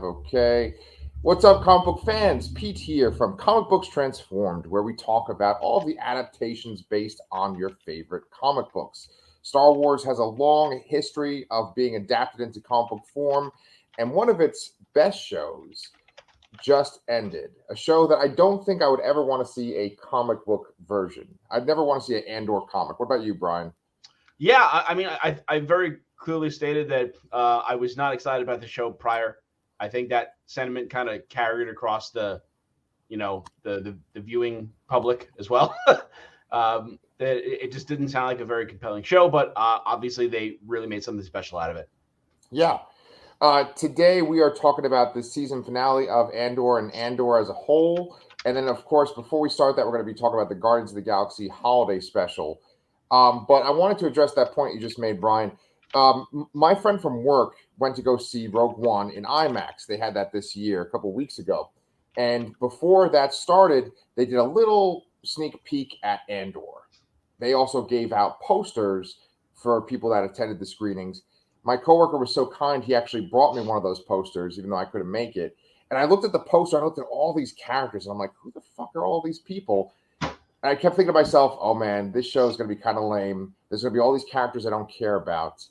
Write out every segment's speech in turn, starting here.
Okay. What's up, comic book fans? Pete here from Comic Books Transformed, where we talk about all the adaptations based on your favorite comic books. Star Wars has a long history of being adapted into comic book form, and one of its best shows just ended. A show that I don't think I would ever want to see a comic book version. I'd never want to see an Andor comic. What about you, Brian? Yeah, I very clearly stated that I was not excited about the show prior. I think that sentiment kind of carried across the viewing public as well. That it just didn't sound like a very compelling show, but obviously they really made something special out of it. Yeah. Today we are talking about the season finale of Andor and Andor as a whole. And then, of course, before we start that, we're going to be talking about the Guardians of the Galaxy holiday special. But I wanted to address that point you just made, Brian. My friend from work went to go see Rogue One in IMAX. They had that this year, a couple weeks ago. And before that started, they did a little sneak peek at Andor. They also gave out posters for people that attended the screenings. My coworker was so kind, he actually brought me one of those posters, even though I couldn't make it. And I looked at the poster, I looked at all these characters, and I'm like, who the fuck are all these people? And I kept thinking to myself, oh man, this show is going to be kind of lame. There's going to be all these characters I don't care about.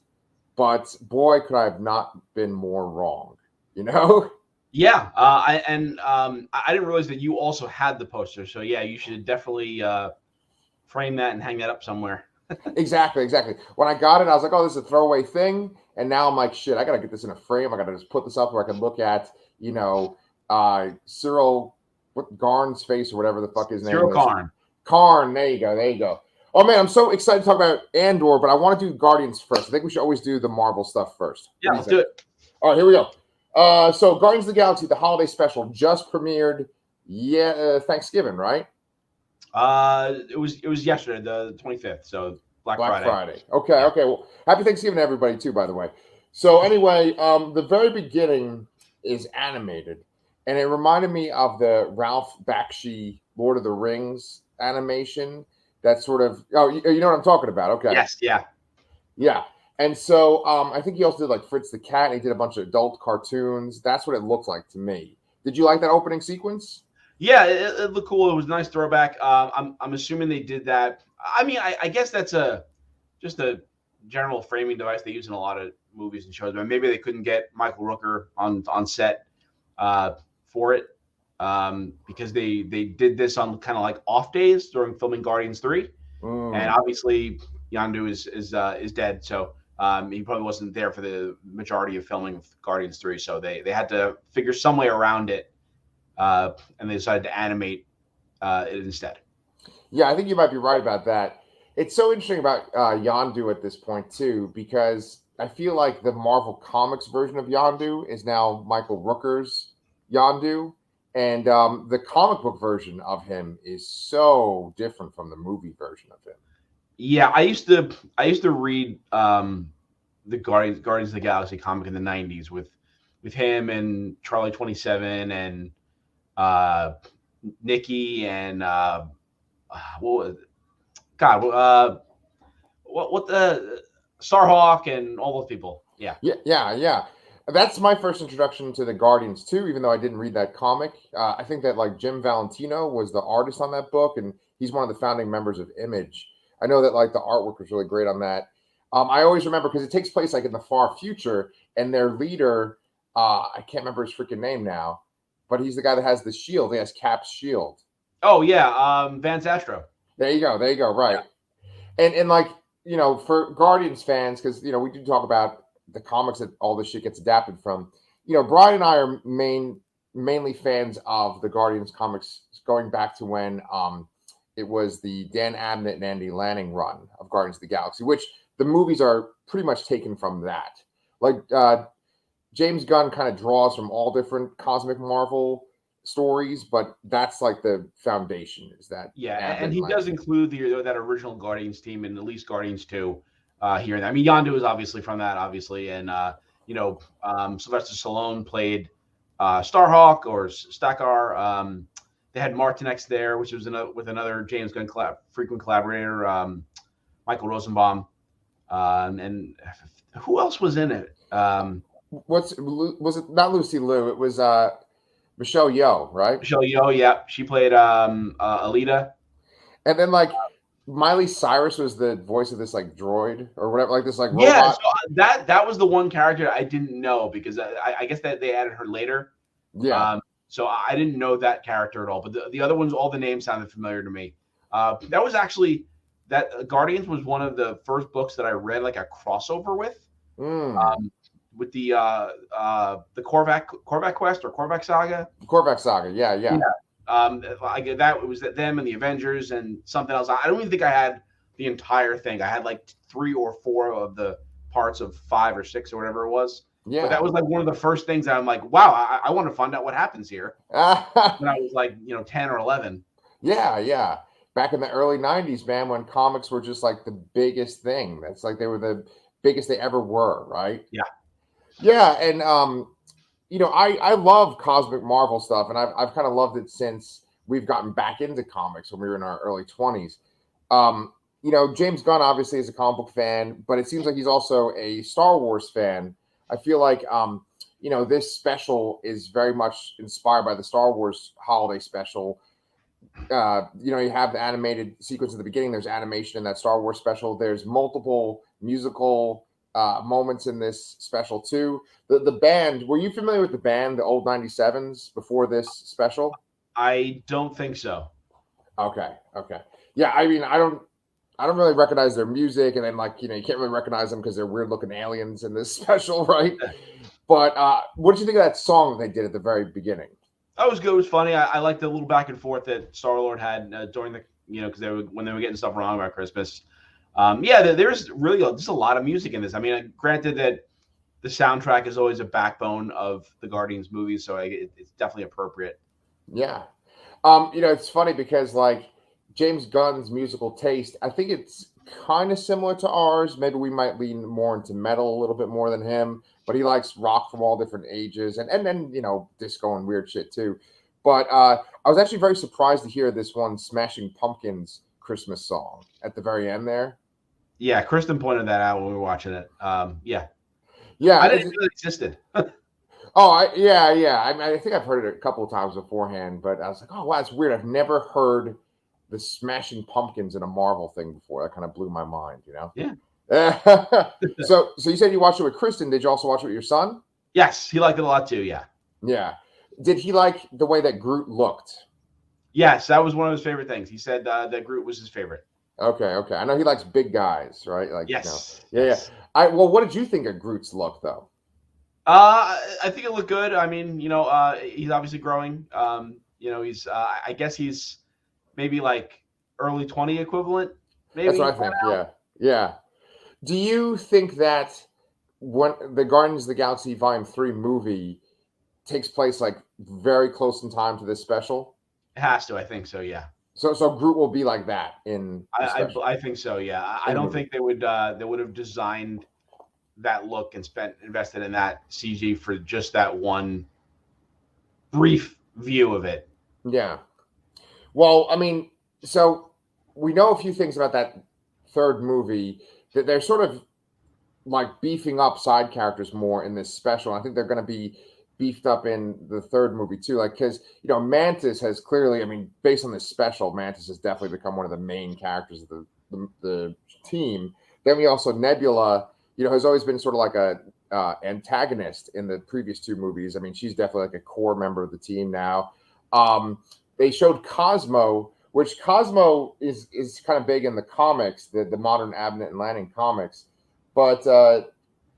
But boy, could I have not been more wrong, you know? Yeah, I didn't realize that you also had the poster. So yeah, you should definitely frame that and hang that up somewhere. Exactly. When I got it, I was like, oh, this is a throwaway thing. And now I'm like, shit, I got to get this in a frame. I got to just put this up where I can look at, Cyril Garn's face or whatever the fuck his name Zero is. Karn. Karn, there you go. Oh man, I'm so excited to talk about Andor, but I want to do Guardians first. I think we should always do the Marvel stuff first. Yeah, let's do it. All right, here we go. So Guardians of the Galaxy, the holiday special, just premiered. Yeah, Thanksgiving, right? It was yesterday, the 25th. So Black Friday. Okay, Yeah. okay. Well, happy Thanksgiving to everybody too, by the way. So anyway, the very beginning is animated, and it reminded me of the Ralph Bakshi Lord of the Rings animation. That sort of you know what I'm talking about? Okay. Yes. Yeah. Yeah. And so I think he also did like Fritz the Cat, and he did a bunch of adult cartoons. That's what it looked like to me. Did you like that opening sequence? Yeah, it looked cool. It was a nice throwback. I'm assuming they did that. I mean, I guess that's just a general framing device they use in a lot of movies and shows. But maybe they couldn't get Michael Rooker on set for it because they did this on kind of like off days during filming Guardians 3, and obviously Yondu is dead, so he probably wasn't there for the majority of filming of Guardians 3. So they had to figure some way around it. And they decided to animate it instead. Yeah, I think you might be right about that. It's so interesting about Yondu at this point too, because I feel like the Marvel Comics version of Yondu is now Michael Rooker's Yondu, and the comic book version of him is so different from the movie version of him. Yeah, I used to read the Guardians of the Galaxy comic in the '90s with him and Charlie 27 and Nikki and what was it? God, what the Starhawk and all those people. Yeah. That's my first introduction to the Guardians too, even though I didn't read that comic. I think that like Jim Valentino was the artist on that book, and he's one of the founding members of Image. I know that like the artwork was really great on that. I always remember because it takes place like in the far future, and their leader, I can't remember his freaking name now, but he's the guy that has the shield. He has Cap's shield. Oh yeah, Vance Astro. There you go. Right. Yeah. And like, for Guardians fans, because we do talk about the comics that all this shit gets adapted from. Brian and I are mainly fans of the Guardians comics going back to when it was the Dan Abnett and Andy Lanning run of Guardians of the Galaxy, which the movies are pretty much taken from that. Like James Gunn kind of draws from all different cosmic Marvel stories, but that's like the foundation. Is that? Yeah, and he does include that original Guardians team and at least Guardians 2 here and there. I mean, Yondu is obviously from that, obviously, and Sylvester Stallone played Starhawk or Stakar. They had Martinex there, which was with another James Gunn frequent collaborator, Michael Rosenbaum, and who else was in it? Was it not Lucy Liu? It was Michelle Yeoh, right? Michelle Yeoh, yeah, she played Alita. And then like Miley Cyrus was the voice of this like droid or whatever, like this like Yeah, robot. so that was the one character I didn't know because I guess that they added her later. Yeah. So I didn't know that character at all. But the other ones, all the names sounded familiar to me. That was actually Guardians was one of the first books that I read like a crossover with the Korvac Quest or Korvac Saga. Korvac Saga, yeah. That it was them and the Avengers and something else. I don't even think I had the entire thing. I had like 3 or 4 of the parts of 5 or 6 or whatever it was. Yeah. But that was like one of the first things that I'm like, wow, I want to find out what happens here. When I was like, 10 or 11. Yeah. Back in the early 90s, man, when comics were just like the biggest thing. That's like they were the biggest they ever were, right? Yeah, and I love cosmic Marvel stuff, and I've kind of loved it since we've gotten back into comics when we were in our early 20s. James Gunn obviously is a comic book fan, but it seems like he's also a Star Wars fan. I feel like this special is very much inspired by the Star Wars holiday special. You have the animated sequence at the beginning. There's animation in that Star Wars special. There's multiple musical moments in this special too. The band, were you familiar with the band, the old 97s before this special? I don't think so. Okay. Yeah, I mean, I don't really recognize their music, and then you can't really recognize them because they're weird looking aliens in this special, right? But what did you think of that song that they did at the very beginning? That was good. It was funny. I liked the little back and forth that Star-Lord had during the because when they were getting stuff wrong about Christmas. There's really just a lot of music in this. I mean, granted that the soundtrack is always a backbone of the Guardians movies, so it's definitely appropriate. Yeah. It's funny because like James Gunn's musical taste, I think it's kind of similar to ours. Maybe we might lean more into metal a little bit more than him, but he likes rock from all different ages and then, disco and weird shit too. But I was actually very surprised to hear this one Smashing Pumpkins Christmas song at the very end there. Yeah, Kristen pointed that out when we were watching it. Yeah. I didn't know it existed. Yeah. I think I've heard it a couple of times beforehand, but I was like, oh, wow, that's weird. I've never heard the Smashing Pumpkins in a Marvel thing before. That kind of blew my mind, Yeah. So you said you watched it with Kristen. Did you also watch it with your son? Yes, he liked it a lot too. Yeah. Yeah. Did he like the way that Groot looked? Yes, that was one of his favorite things. He said that Groot was his favorite. Okay. I know he likes big guys, right? Like, yes. Yeah. Well, what did you think of Groot's look, though? I think it looked good. I mean, he's obviously growing. He's I guess he's maybe like early 20 equivalent. Maybe. That's what I think. Yeah. Do you think that when the Guardians of the Galaxy Volume 3 movie takes place like very close in time to this special? It has to. I think so. Yeah. So Groot will be like that in. I think so. Yeah. I don't think they would have designed that look and invested in that CG for just that one brief view of it. Yeah. Well, I mean, so we know a few things about that third movie, that they're sort of like beefing up side characters more in this special. I think they're going to be beefed up in the third movie too. Like, because, Mantis has clearly, I mean, based on this special, Mantis has definitely become one of the main characters of the team. Then we also Nebula, has always been sort of like a antagonist in the previous 2 movies. I mean, she's definitely like a core member of the team now. They showed Cosmo, which Cosmo is kind of big in the comics, the modern Abnett and Lanning comics. But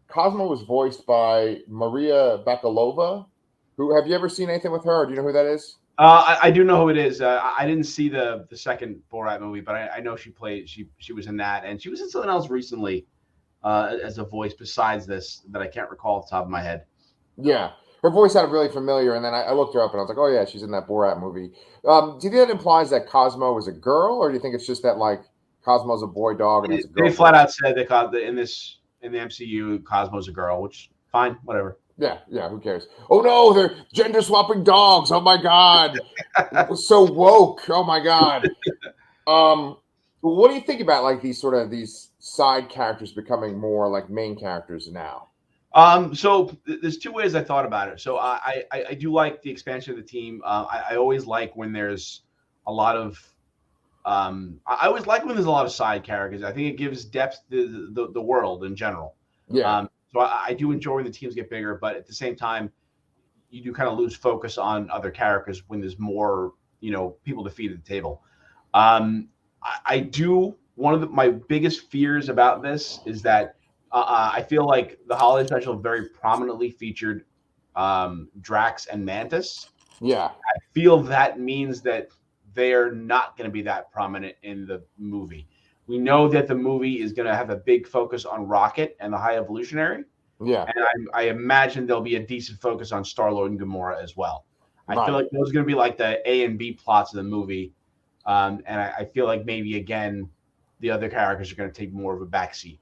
Cosmo was voiced by Maria Bakalova. Who, have you ever seen anything with her? Or do you know who that is? I do know who it is. I didn't see the second Borat movie, but I know she played. She was in that, and she was in something else recently as a voice besides this that I can't recall off the top of my head. Yeah. Her voice sounded really familiar, and then I looked her up, and I was like, oh, yeah, she's in that Borat movie. Do you think that implies that Cosmo is a girl, or do you think it's just that, like, Cosmo's a boy dog and it's a girl? They flat out said in the MCU, Cosmo's a girl, which, fine, whatever. Yeah, who cares? Oh, no, they're gender-swapping dogs. Oh, my God. It was so woke. Oh, my God. What do you think about, like, these side characters becoming more, like, main characters now? There's two ways I thought about it. So I do like the expansion of the team. I always like when there's a lot of I always like when there's a lot of side characters. I think it gives depth to the world in general. Yeah. So I do enjoy when the teams get bigger, but at the same time, you do kind of lose focus on other characters when there's more, people to feed at the table. I do. One of my biggest fears about this is that I feel like the holiday special very prominently featured Drax and Mantis. Yeah. I feel that means that they are not going to be that prominent in the movie. We know that the movie is going to have a big focus on Rocket and the High Evolutionary. Yeah. And I imagine there'll be a decent focus on Star-Lord and Gamora as well. I Right. feel like those are going to be like the A and B plots of the movie. And I feel like maybe, again, the other characters are going to take more of a backseat.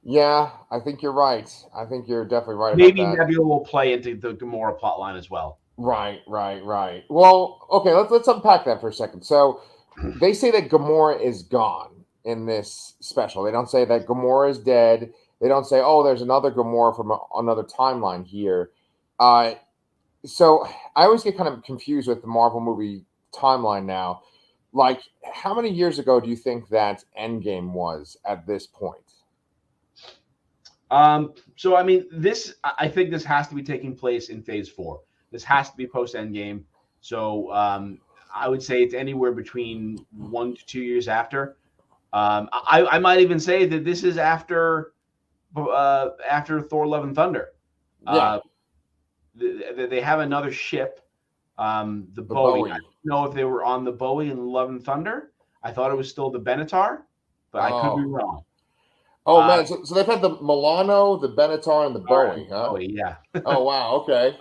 Yeah, I think you're right. I think you're definitely right Maybe about that. Nebula will play into the Gamora plotline as well. Right. Well, okay, let's unpack that for a second. So they say that Gamora is gone in this special. They don't say that Gamora is dead. They don't say, oh, there's another Gamora from another timeline here. So I always get kind of confused with the Marvel movie timeline now. Like, how many years ago do you think that Endgame was at this point? So I mean, I think this has to be taking place in Phase 4. This has to be post Endgame. So I would say it's anywhere between 1 to 2 years after. I might even say that this is after Thor: Love and Thunder. Yeah, They have another ship, the the Bowie. Bowie. I don't know if they were on the Bowie in Love and Thunder. I thought it was still the Benatar, but I could be Oh, wrong. oh man. So they've had the Milano, the Benatar, and the Bowie, huh? Bowie, yeah. Oh wow. Okay.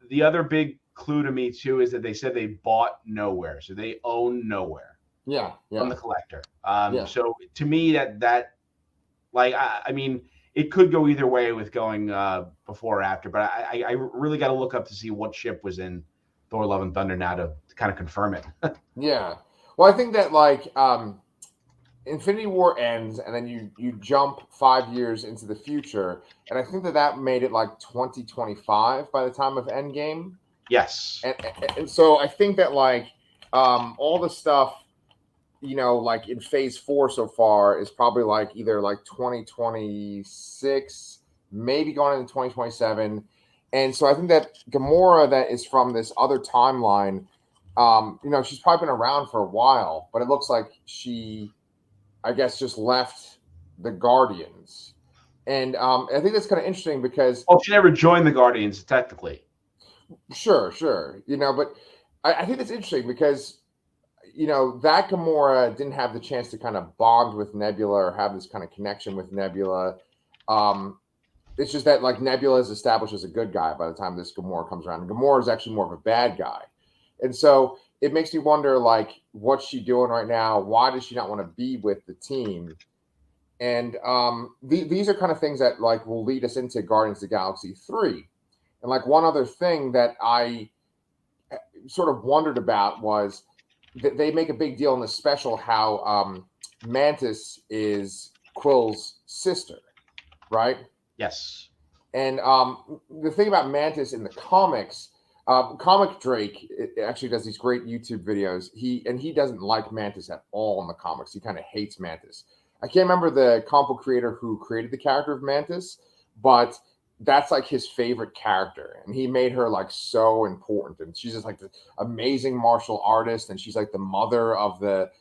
The other big clue to me too is that they said they bought Nowhere, so they own Nowhere Yeah. from Yeah. the collector. Yeah. So to me, that like I mean, it could go either way with going before or after, but I really got to look up to see what ship was in Thor: Love and Thunder now to kind of confirm it. Yeah. Well, I think that like Infinity War ends, and then you jump 5 years into the future, and I think that made it like 2025 by the time of Endgame. Yes. And so I think that like all the stuff, like in Phase 4 so far is probably like either like 2026, maybe going into 2027. And so I think that Gamora, that is from this other timeline, she's probably been around for a while, but it looks like she, I guess, just left the Guardians. And I think that's kind of interesting because she never joined the Guardians technically. Sure. But I think it's interesting because that Gamora didn't have the chance to kind of bond with Nebula or have this kind of connection with Nebula. It's just that like Nebula is established as a good guy by the time this Gamora comes around. And Gamora is actually more of a bad guy, and so it makes me wonder like what's she doing right now? Why does she not want to be with the team? And these are kind of things that like will lead us into Guardians of the Galaxy 3. And like one other thing that I sort of wondered about was that they make a big deal in the special how Mantis is Quill's sister, right? Yes. And the thing about Mantis in the comics, Comic Drake actually does these great YouTube videos. He doesn't like Mantis at all in the comics. He kind of hates Mantis. I can't remember the comic book creator who created the character of Mantis, but that's like his favorite character, and he made her like so important. And she's just like this amazing martial artist, and she's like the mother of the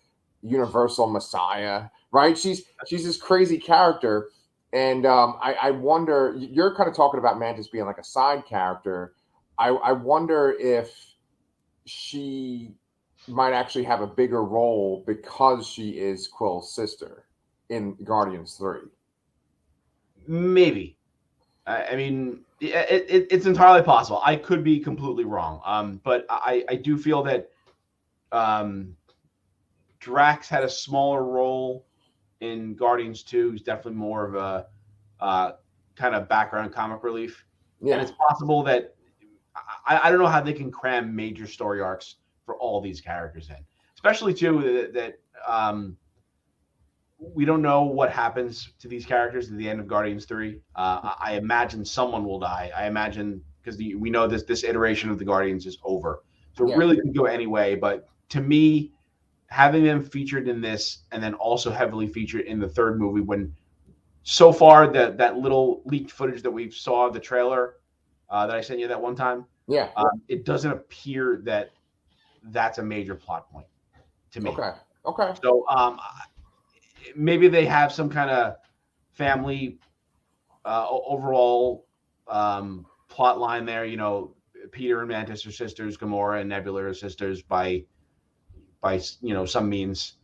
Universal Messiah, right? She's this crazy character, and I wonder. You're kind of talking about Mantis being like a side character. I wonder if she might actually have a bigger role because she is Quill's sister in Guardians 3. Maybe. I mean, it's entirely possible. I could be completely wrong. But I do feel that Drax had a smaller role in Guardians 2. He's definitely more of a kind of background comic relief. Yeah. And it's possible that I don't know how they can cram major story arcs for all these characters in, especially too that we don't know what happens to these characters at the end of Guardians 3. I imagine someone will die. I imagine because we know this iteration of the Guardians is over. So it Yeah. really could go any way. But to me, having them featured in this and then also heavily featured in the third movie, when so far that little leaked footage that we saw, the trailer that I sent you that one time, Yeah. it doesn't appear that that's a major plot point to me. Okay. Okay. So maybe they have some kind of family overall plot line there. You know, Peter and Mantis are sisters, Gamora and Nebula are sisters by some means.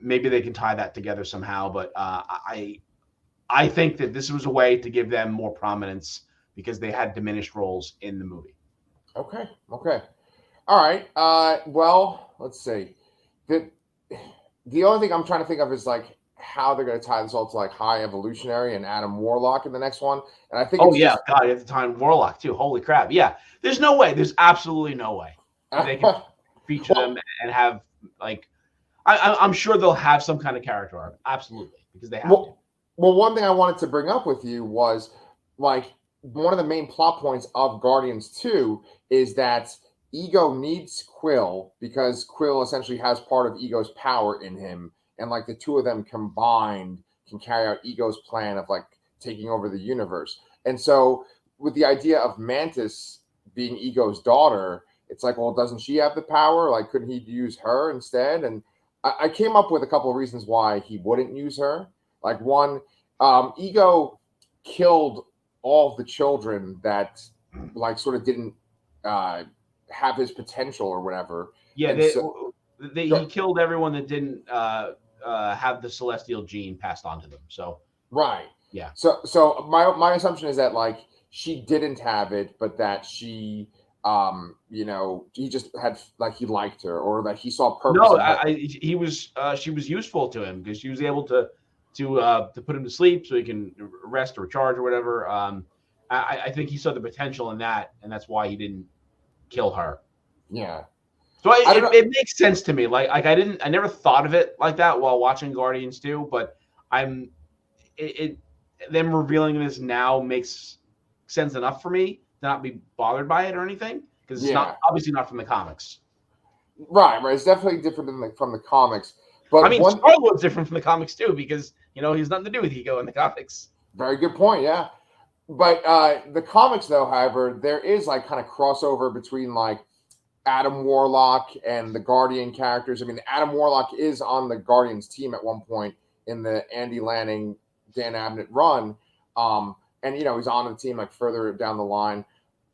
Maybe they can tie that together somehow. But I think that this was a way to give them more prominence because they had diminished roles in the movie. Okay. Okay. All right. Well, let's see. The only thing I'm trying to think of is like how they're going to tie this all to like High Evolutionary and Adam Warlock in the next one. And I think Oh it's yeah, God, you have to tie in Warlock too. Holy crap! Yeah, there's no way. There's absolutely no way that they can feature them and have like. I'm sure they'll have some kind of character arc. Absolutely, because they have to. Well, one thing I wanted to bring up with you was like one of the main plot points of Guardians 2 is that Ego needs Quill because Quill essentially has part of Ego's power in him. And like the two of them combined can carry out Ego's plan of like taking over the universe. And so with the idea of Mantis being Ego's daughter, it's like, well, doesn't she have the power? Like, couldn't he use her instead? And I came up with a couple of reasons why he wouldn't use her. Like one, Ego killed all of the children that like sort of didn't have his potential or whatever. Yeah, he killed everyone that didn't have the celestial gene passed on to them. So right, yeah. So my assumption is that like she didn't have it, but that she he just had like he liked her or that he saw purpose. No, she was useful to him because she was able to put him to sleep so he can rest or recharge or whatever. I think he saw the potential in that, and that's why he didn't kill her. Yeah. So it makes sense to me. Like I never thought of it like that while watching Guardians 2, but them revealing this now makes sense enough for me to not be bothered by it or anything because it's not obviously not from the comics. Right. It's definitely different from the comics. But I mean, Star-Lord's different from the comics too because he has nothing to do with Ego in the comics. Very good point. Yeah. But the comics, though, however, there is like kind of crossover between like Adam Warlock and the Guardian characters. I mean, Adam Warlock is on the Guardians team at one point in the Andy Lanning, Dan Abnett run. And, he's on the team like further down the line.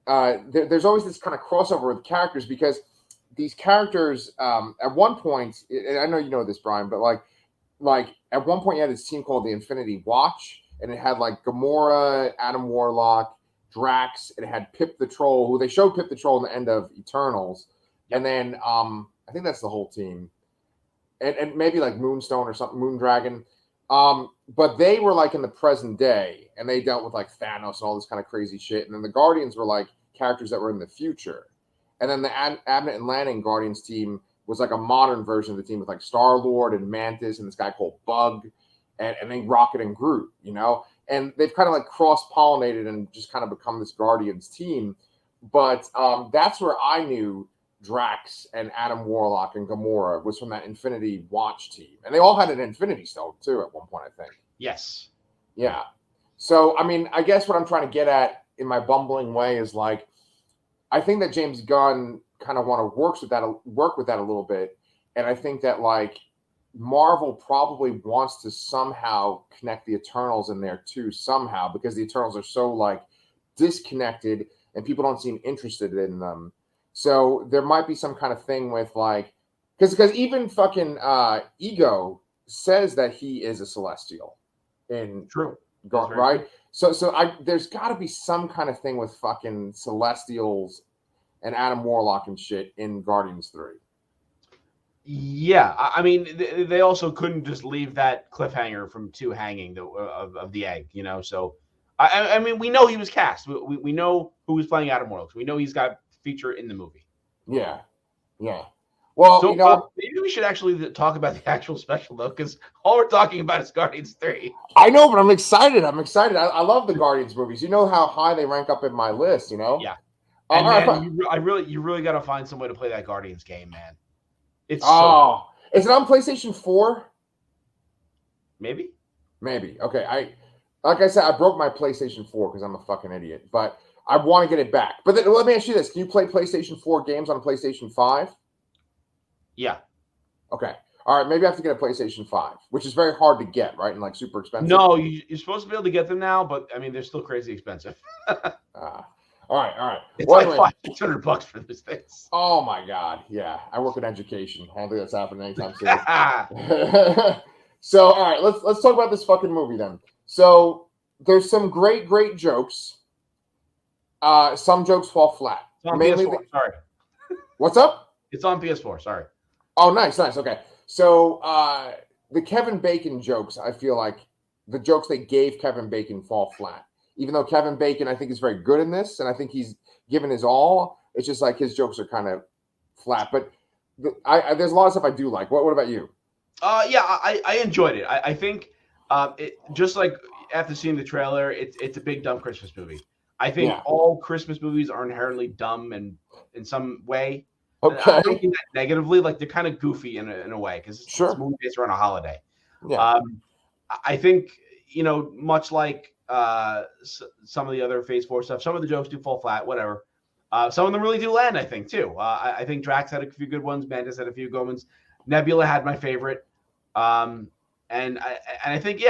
There's always this kind of crossover with characters because these characters at one point, and I know you know this, Brian, but like at one point you had this team called the Infinity Watch, and it had like Gamora, Adam Warlock, Drax, and it had Pip the Troll, who they showed Pip the Troll in the end of Eternals. And then I think that's the whole team. And maybe like Moonstone or something, Moondragon. But they were like in the present day, and they dealt with like Thanos and all this kind of crazy shit. And then the Guardians were like characters that were in the future. And then the Abnett and Lanning Guardians team was like a modern version of the team with like Star-Lord and Mantis and this guy called Bug and then Rocket and Groot, And they've kind of like cross-pollinated and just kind of become this Guardians team. But that's where I knew Drax and Adam Warlock and Gamora was from that Infinity Watch team. And they all had an Infinity Stone, too, at one point, I think. Yes. Yeah. So, I mean, I guess what I'm trying to get at in my bumbling way is, like, I think that James Gunn kind of want to work with that a little bit. And I think that, like, Marvel probably wants to somehow connect the Eternals in there, too, somehow, because the Eternals are so, like, disconnected and people don't seem interested in them. So there might be some kind of thing with like, because even fucking Ego says that he is a Celestial in True, right? True. So there's got to be some kind of thing with fucking Celestials and Adam Warlock and shit in Guardians 3. Yeah, I mean they also couldn't just leave that cliffhanger from 2 hanging of the egg, So I mean we know he was cast. We know who was playing Adam Warlock. We know he's got feature in the movie. Yeah. Well, So maybe we should actually talk about the actual special though, because all we're talking about is Guardians 3. I know, but I'm excited. I love the Guardians movies. You know how high they rank up in my list. You know. Yeah, All and right. man, you really got to find some way to play that Guardians game, man. It's so good. Oh, is it on PlayStation 4? Maybe. Maybe. Okay. Like I said, I broke my PlayStation 4 because I'm a fucking idiot. But I want to get it back. But then, let me ask you this: can you play PlayStation 4 games on PlayStation 5? Yeah. Okay. All right. Maybe I have to get a PlayStation 5, which is very hard to get, right? And like super expensive. No, you're supposed to be able to get them now, but I mean they're still crazy expensive. All right. It's like $500 for these things. Oh my god, yeah. I work in education. I don't think that's happening anytime soon. So, all right, let's talk about this fucking movie then. So, there's some great jokes. Some jokes fall flat. It's on PS4. Sorry. What's up? It's on PS4. Sorry. Oh, nice. Okay. So, the Kevin Bacon jokes, I feel like the jokes they gave Kevin Bacon fall flat. Even though Kevin Bacon, I think, is very good in this, and I think he's given his all, it's just like his jokes are kind of flat. But there's a lot of stuff I do like. What about you? Yeah, I enjoyed it. I think just like after seeing the trailer, it's a big dumb Christmas movie. I think all Christmas movies are inherently dumb and in some way. Okay. I don't mean that negatively, like they're kind of goofy in a way because it's a movie based around a holiday. Yeah. I think much like some of the other Phase 4 stuff, some of the jokes do fall flat. Whatever. Some of them really do land. I think too. I think Drax had a few good ones. Mantis had a few good ones. Nebula had my favorite. And I think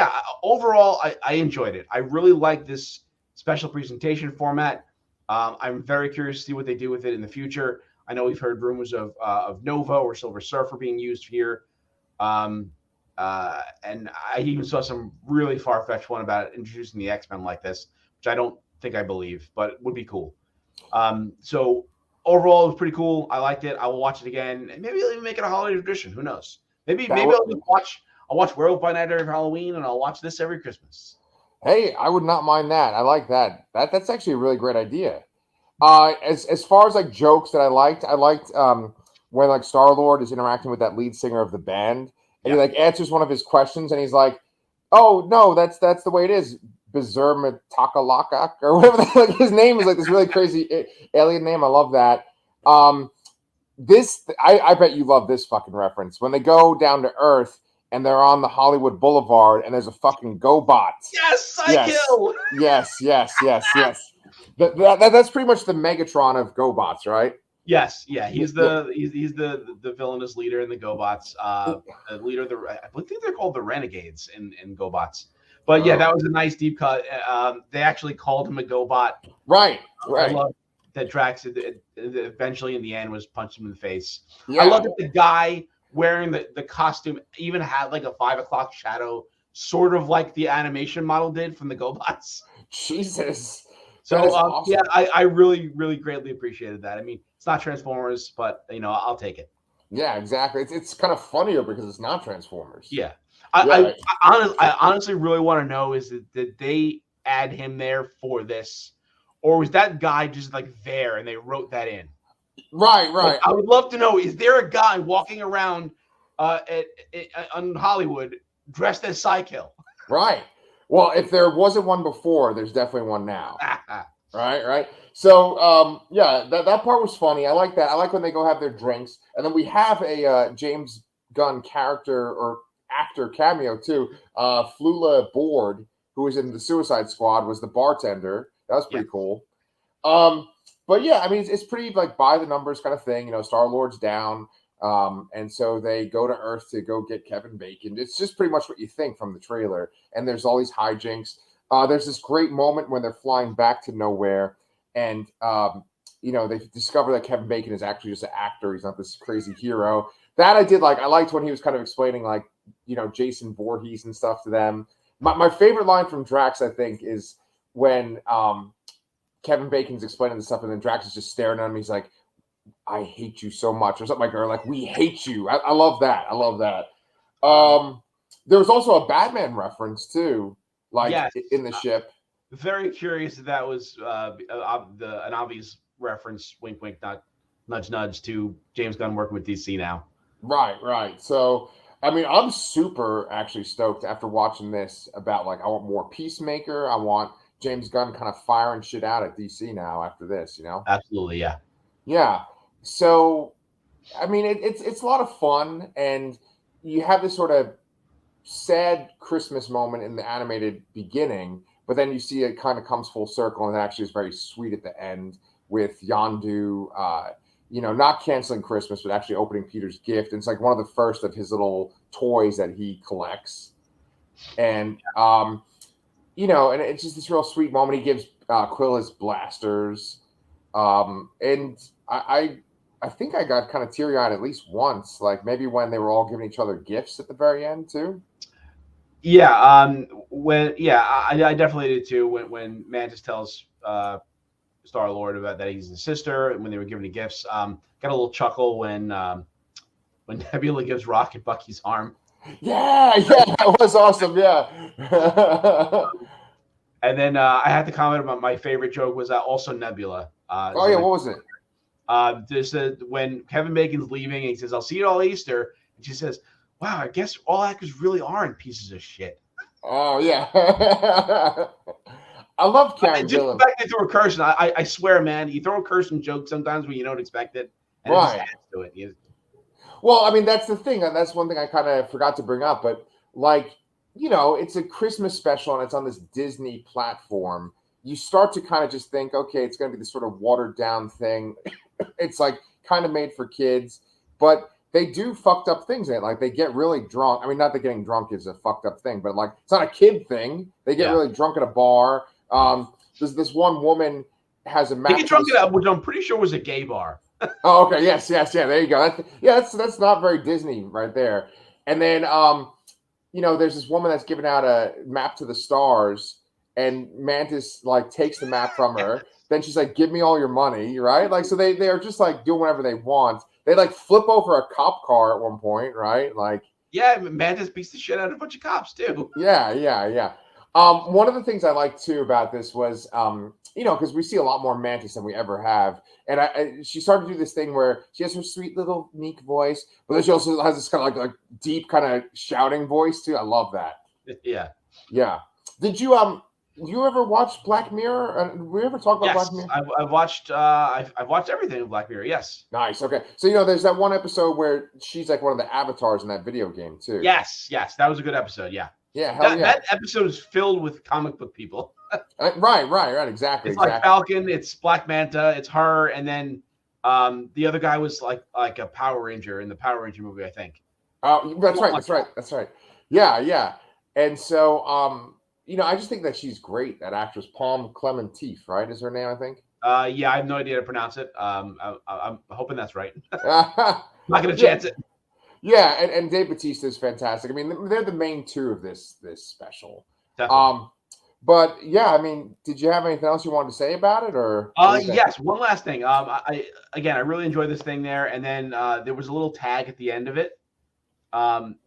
overall I enjoyed it. I really like this special presentation format. I'm very curious to see what they do with it in the future. I know we've heard rumors of Nova or Silver Surfer being used here. And I even saw some really far-fetched one about introducing the X-Men like this, which I don't think I believe, but it would be cool. So overall, it was pretty cool. I liked it. I will watch it again, and maybe they'll even make it a holiday tradition. Who knows? Maybe I'll watch Werewolf by Night every Halloween, and I'll watch this every Christmas. Hey, I would not mind that. I like that. That's actually a really great idea. As far as like jokes that I liked when like Star-Lord is interacting with that lead singer of the band, and he like answers one of his questions, and he's like, "Oh no, that's the way it is." Bizarre Takalaka or whatever like his name is, like this really crazy alien name. I love that. I bet you love this fucking reference when they go down to Earth and they're on the Hollywood Boulevard and there's a fucking GoBot. Yes, kill. Yes. That's pretty much the Megatron of GoBots, right? Yes, yeah, he's the villainous leader in the GoBots. The leader of I think they're called the Renegades in GoBots. But yeah, that was a nice deep cut. They actually called him a GoBot. Right. I love that Drax eventually in the end was punched him in the face. Yeah. I love that the guy wearing the costume even had like a 5 o'clock shadow, sort of like the animation model did from the GoBots. Jesus. So awesome. Yeah, I really, really greatly appreciated that. I mean, it's not Transformers, but I'll take it. Yeah, exactly. It's kind of funnier because it's not Transformers. Yeah. I honestly really want to know did they add him there for this, or was that guy just like there and they wrote that in? Right. Like, I would love to know: is there a guy walking around on Hollywood dressed as Psykill? Right. Well, if there wasn't one before, there's definitely one now. Right. So that part was funny. I like that. I like when they go have their drinks, and then we have a James Gunn character or actor cameo too. Flula Board, who was in the Suicide Squad, was the bartender. That was pretty cool. But yeah, I mean, it's pretty like by the numbers kind of thing. Star-Lord's down, and so they go to Earth to go get Kevin Bacon. It's just pretty much what you think from the trailer. And there's all these hijinks. There's this great moment when they're flying back to nowhere, and they discover that Kevin Bacon is actually just an actor. He's not this crazy hero. That I did like. I liked when he was kind of explaining like Jason Voorhees and stuff to them. My favorite line from Drax, I think, is when Kevin Bacon's explaining the stuff, and then Drax is just staring at him. He's like, "I hate you so much," or something like, "We hate you." I love that. I love that. There was also a Batman reference too, in the ship. Very curious if that was an obvious reference. Wink, wink. Not nudge, nudge to James Gunn working with DC now. Right. So, I mean, I'm super actually stoked after watching this about like I want more Peacemaker. I want James Gunn kind of firing shit out at DC now after this, you know? Absolutely, yeah. Yeah. So, I mean, it's a lot of fun, and you have this sort of sad Christmas moment in the animated beginning, but then you see it kind of comes full circle, and it actually is very sweet at the end with Yondu, not canceling Christmas, but actually opening Peter's gift. And it's like one of the first of his little toys that he collects, and and it's just this real sweet moment. He gives Quill his blasters, and I think I got kind of teary eyed at least once, like maybe when they were all giving each other gifts at the very end too. Yeah, I definitely did too. When Mantis tells Star Lord about that he's his sister, and when they were giving the gifts, got a little chuckle when Nebula gives Rocket Bucky's arm. Yeah, that was awesome. Yeah. And then I had to comment about my favorite joke was also Nebula. What was it? When Kevin Bacon's leaving, and he says, "I'll see you all Easter," and she says, "Wow, I guess all actors really aren't pieces of shit." Oh yeah. I love Karen Gillan. Just back to a curse, and I swear, man, you throw a curse and joke sometimes when you don't expect it, and it just adds to it. Well, I mean, that's the thing. That's one thing I kind of forgot to bring up, but like, it's a Christmas special and it's on this Disney platform. You start to kind of just think, okay, it's going to be this sort of watered down thing. It's like kind of made for kids, but they do fucked up things in it. Like they get really drunk. I mean, not that getting drunk is a fucked up thing, but like it's not a kid thing. They get really drunk at a bar. There's this one woman has a match. They get drunk at which I'm pretty sure was a gay bar. Oh, okay. Yes. There you go. That's not very Disney right there. And then, there's this woman that's giving out a map to the stars, and Mantis like takes the map from her. Then she's like, "Give me all your money," right? Like, so they are just like doing whatever they want. They like flip over a cop car at one point, right? Like, yeah, Mantis beats the shit out of a bunch of cops too. Yeah. One of the things I liked too about this was, because we see a lot more Mantis than we ever have. And she started to do this thing where she has her sweet little meek voice, but then she also has this kind of like deep kind of shouting voice too. I love that. Yeah. Did you ever watch Black Mirror? Did we ever talk about Black Mirror? I've watched everything in Black Mirror. Yes. Nice. Okay. So there's that one episode where she's like one of the avatars in that video game too. Yes. That was a good episode. Yeah. Yeah. That episode is filled with comic book people. Right. Exactly. It's like Falcon. It's Black Manta. It's her, and then the other guy was like a Power Ranger in the Power Ranger movie, I think. Oh, that's right. Yeah. And so, I just think that she's great. That actress, Palm Clementif, right? Is her name? I think. Yeah, I have no idea how to pronounce it. I'm hoping that's right. Not gonna chance it. Yeah, and Dave Bautista is fantastic. I mean, they're the main two of this special. Definitely. But yeah, I mean, did you have anything else you wanted to say about it, or? Yes, one last thing. I really enjoyed this thing there, and then there was a little tag at the end of it,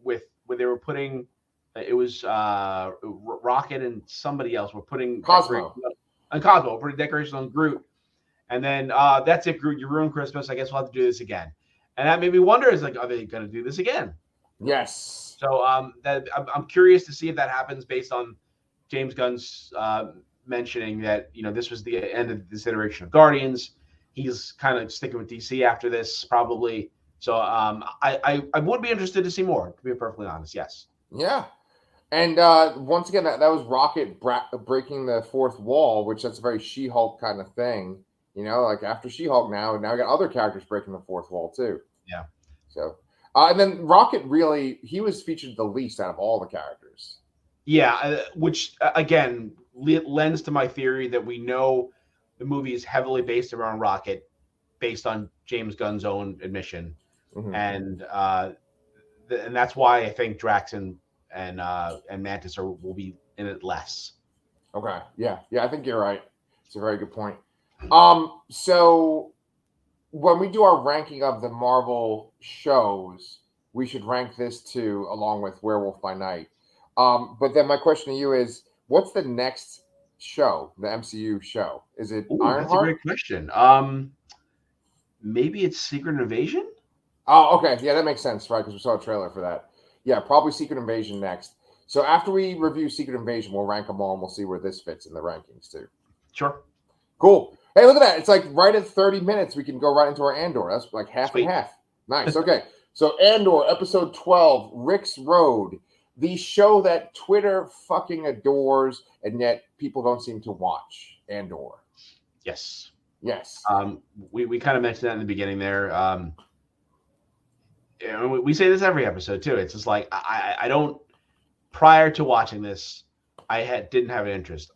with where they were putting. It was Rocket and somebody else were putting Cosmo on Cosmo, putting decorations on Groot, and then that's it, Groot. You ruined Christmas. I guess we'll have to do this again, and that made me wonder: is like, are they going to do this again? Yes. So I'm curious to see if that happens based on James Gunn's mentioning that this was the end of this iteration of Guardians. He's kind of sticking with DC after this, probably. So I would be interested to see more. To be perfectly honest, yes. Yeah, and once again, that was Rocket breaking the fourth wall, which that's a very She-Hulk kind of thing. Like after She-Hulk, now we got other characters breaking the fourth wall too. Yeah. So, and then Rocket he was featured the least out of all the characters. Yeah, which again lends to my theory that we know the movie is heavily based around Rocket, based on James Gunn's own admission, and that's why I think Drax and Mantis will be in it less. Okay, yeah, I think you're right. It's a very good point. So when we do our ranking of the Marvel shows, we should rank this too, along with Werewolf by Night. But then my question to you is, what's the next show, the MCU show? Is it Ironheart? That's a great question. maybe it's Secret Invasion. Oh, okay. Yeah, that makes sense, right? Because we saw a trailer for that. Yeah, probably Secret Invasion next. So after we review Secret Invasion, we'll rank them all and we'll see where this fits in the rankings too. Sure. Cool. Hey, look at that. It's like right at 30 minutes. We can go right into our Andor. That's like half Sweet. and half. Nice. Okay. So Andor, episode 12, Rix Road, the show that Twitter fucking adores, and yet people don't seem to watch. Andor. Yes. Yes. We kind of mentioned that in the beginning there. We say this every episode too. It's just like I don't. Prior to watching this, didn't have an interest.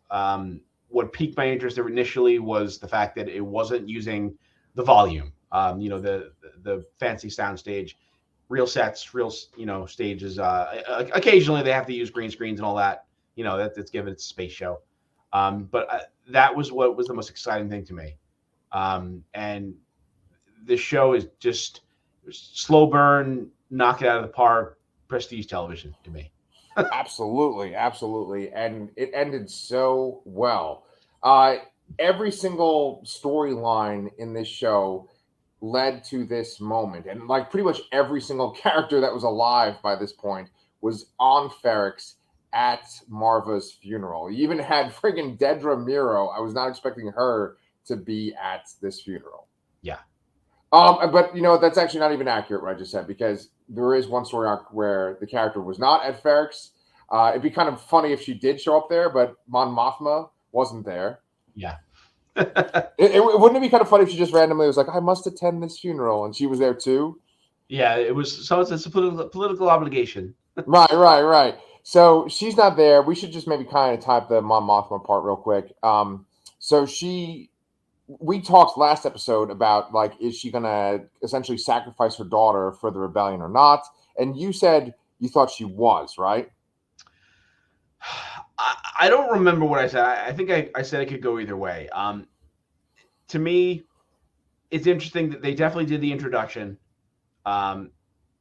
What piqued my interest initially was the fact that it wasn't using the volume. The fancy soundstage, real sets, real stages. Occasionally they have to use green screens and all that. That's given it's a space show. But that was what was the most exciting thing to me. And the show is just slow burn, knock it out of the park, prestige television to me. Absolutely, and it ended so well. Every single storyline in this show led to this moment, and like pretty much every single character that was alive by this point was on Ferrix at Marva's funeral. You even had friggin' Dedra Miro. I was not expecting her to be at this funeral. Yeah. But that's actually not even accurate what I just said, because there is one story arc where the character was not at Ferrix. It'd be kind of funny if she did show up there, but Mon Mothma wasn't there. Yeah. Wouldn't it be kind of funny if she just randomly was like, I must attend this funeral, and she was there too? Yeah, it was. So it's a political obligation. Right. So she's not there. We should just maybe kind of type the Mon Mothma part real quick. So we talked last episode about, like, is she going to essentially sacrifice her daughter for the rebellion or not? And you said you thought she was, right? I don't remember what I said. I think I said it could go either way. To me, it's interesting that they definitely did the introduction.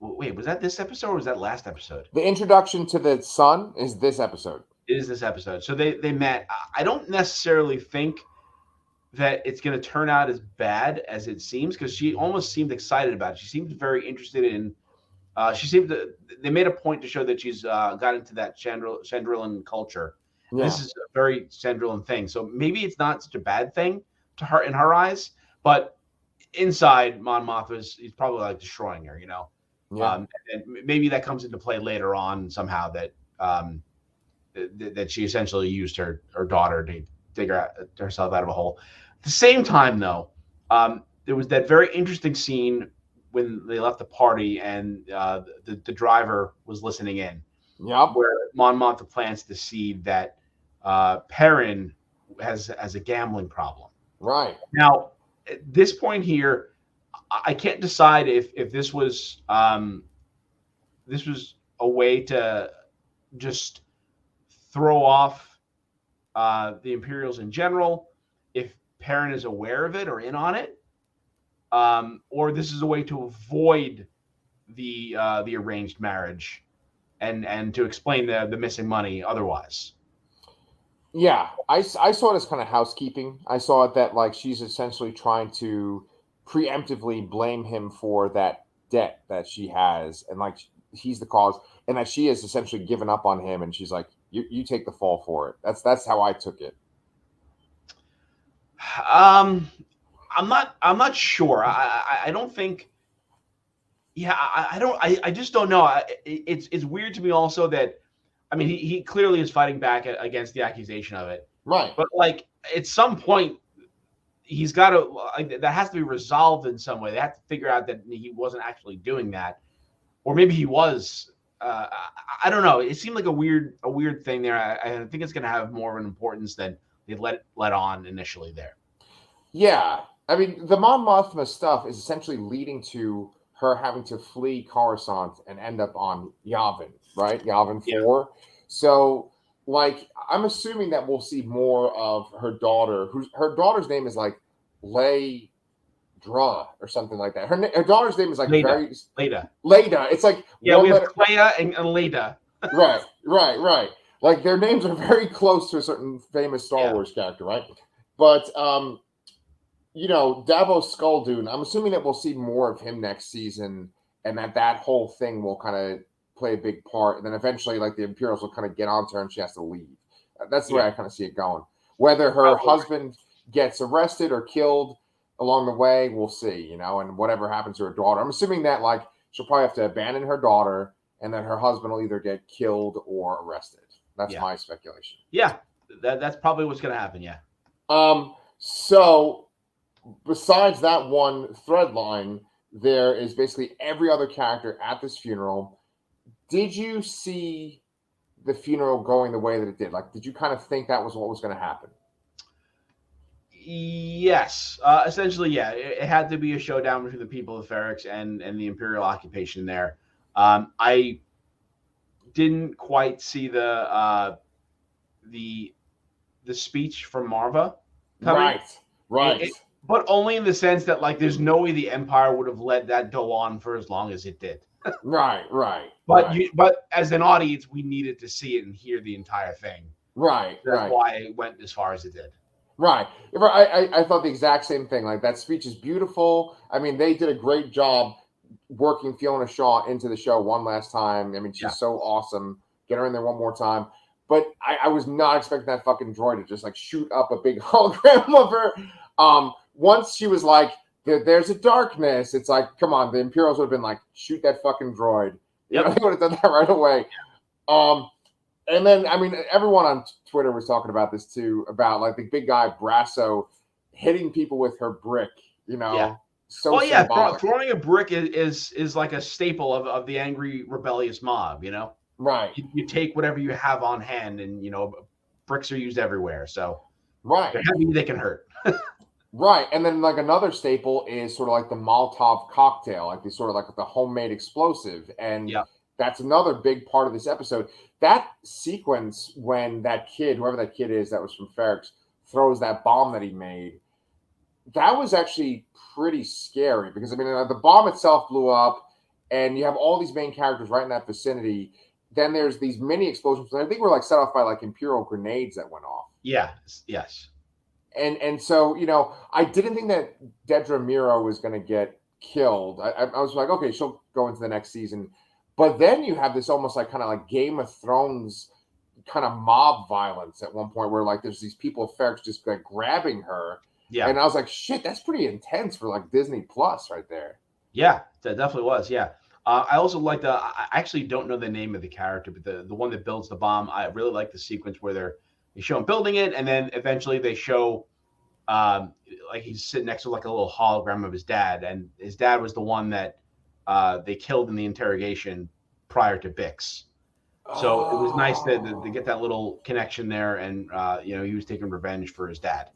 Wait, was that this episode or was that last episode? The introduction to the son is this episode. It is this episode. So they met. I don't necessarily think that it's going to turn out as bad as it seems, because she almost seemed excited about it. She seemed very interested in. They made a point to show that she's got into that Chandrilan culture. Yeah. This is a very Chandrilan thing. So maybe it's not such a bad thing to her in her eyes, but inside, Mon Mothma is probably like destroying her, Yeah. And maybe that comes into play later on somehow, that that she essentially used her daughter to dig herself out of a hole. At the same time, though, there was that very interesting scene when they left the party and the driver was listening in. Yep. Where Mon Mothma plants the seed that Perrin has a gambling problem. Right. Now, at this point here, I can't decide if this was a way to just throw off the Imperials in general, if Perrin is aware of it or in on it, or this is a way to avoid the arranged marriage and to explain the missing money otherwise. Yeah, I saw it as kind of housekeeping. I saw it that, like, she's essentially trying to preemptively blame him for that debt that she has, and like he's the cause, and that she has essentially given up on him, and she's like, you take the fall for it. That's how I took it. I'm not sure. I don't think. Yeah, I just don't know. It's weird to me also that, I mean, he clearly is fighting back against the accusation of it. Right. But like at some point, he's got to, that has to be resolved in some way. They have to figure out that he wasn't actually doing that, or maybe he was. I don't know. It seemed like a weird thing there. I think it's going to have more of an importance than they let on initially there. Yeah, I mean, the Mon Mothma stuff is essentially leading to her having to flee Coruscant and end up on Yavin, right? Yavin 4. Yeah. So, like, I'm assuming that we'll see more of her daughter, her daughter's name is like Lay Dra or something like that. Her daughter's name is like Leda. Leda. It's like, yeah, we have Clea and Leda. Right. Like, their names are very close to a certain famous Star Wars character, right? But Davos Skulldune, I'm assuming that we'll see more of him next season, and that whole thing will kind of play a big part. And then eventually, like the Imperials will kind of get onto her, and she has to leave. That's the way Yeah, I kind of see it going. Whether her probably. husband gets arrested or killed along the way, we'll see. And whatever happens to her daughter, I'm assuming that like she'll probably have to abandon her daughter, and then her husband will either get killed or arrested. That's Yeah, my speculation. yeah. That's probably what's going to happen. Yeah. So besides that one thread line, there is basically every other character at this funeral. Did you see the funeral going the way that it did? Like, did you kind of think that was what was going to happen? Yes, essentially, yeah. It had to be a showdown between the people of Ferrix and the Imperial occupation there. I didn't quite see the speech from Marva coming. Right, right, But only in the sense that like there's no way the Empire would have let that go on for as long as it did. right. But as an audience, we needed to see it and hear the entire thing. Right. That's why it went as far as it did. Right. I thought the exact same thing. Like that speech is beautiful. I mean, they did a great job working Fiona Shaw into the show one last time. I mean, she's so awesome. Get her in there one more time. But I was not expecting that fucking droid to just like shoot up a big hologram of her. Once she was like, there's a darkness, it's like, come on, the Imperials would have been like, shoot that fucking droid. They would have done that right away. And then, I mean, everyone on Twitter was talking about this too, about like the big guy Brasso hitting people with her brick, So symbolic. Throwing a brick is like a staple of the angry, rebellious mob, Right. You take whatever you have on hand, and bricks are used everywhere. So right, they're heavy, they can hurt. Right. And then like another staple is sort of like the Molotov cocktail, like the sort of like the homemade explosive. And that's another big part of this episode. That sequence when that kid, whoever that kid is that was from Ferrix, throws that bomb that he made, that was actually pretty scary because, I mean, the bomb itself blew up and you have all these main characters right in that vicinity. Then there's these mini explosions. I think were like set off by like Imperial grenades that went off. Yes. And so, I didn't think that Dedra Miro was going to get killed. I was like, okay, she'll go into the next season. But then you have this almost like kind of like Game of Thrones kind of mob violence at one point where like there's these people of Ferrix just like grabbing her. Yeah. And I was like, shit, that's pretty intense for like Disney Plus right there. Yeah, that definitely was. Yeah. I also like I actually don't know the name of the character, but the one that builds the bomb, I really like the sequence where they show him building it, and then eventually they show like he's sitting next to like a little hologram of his dad, and his dad was the one that they killed in the interrogation prior to Bix. So it was nice to get that little connection there, and he was taking revenge for his dad.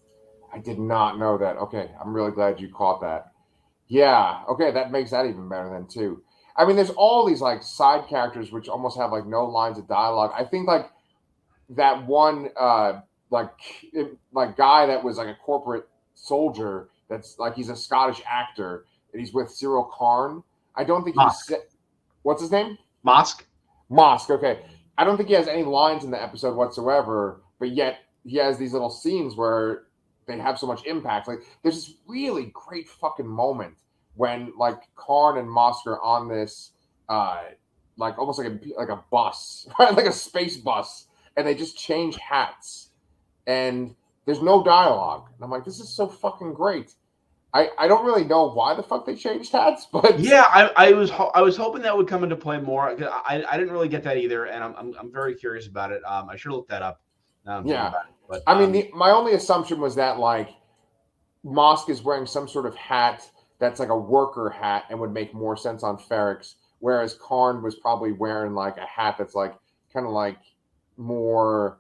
I did not know that. Okay, I'm really glad you caught that. Yeah, okay, that makes that even better then too. I mean, there's all these like side characters which almost have like no lines of dialogue. I think like that one like guy that was like a corporate soldier that's like he's a Scottish actor and he's with Cyril Karn. I don't think he's what's his name? Mosk, okay. I don't think he has any lines in the episode whatsoever, but yet he has these little scenes where they have so much impact. Like there's this really great fucking moment when like Karn and Mosk are on this like almost like a bus, right? Like a space bus, and they just change hats and there's no dialogue. And I'm like, this is so fucking great. I don't really know why the fuck they changed hats, but yeah, I was hoping that would come into play more. I didn't really get that either, and I'm very curious about it. I should look that up. Yeah, but I mean, my only assumption was that like Mosk is wearing some sort of hat that's like a worker hat and would make more sense on Ferrix, whereas Karn was probably wearing like a hat that's like kind of like more,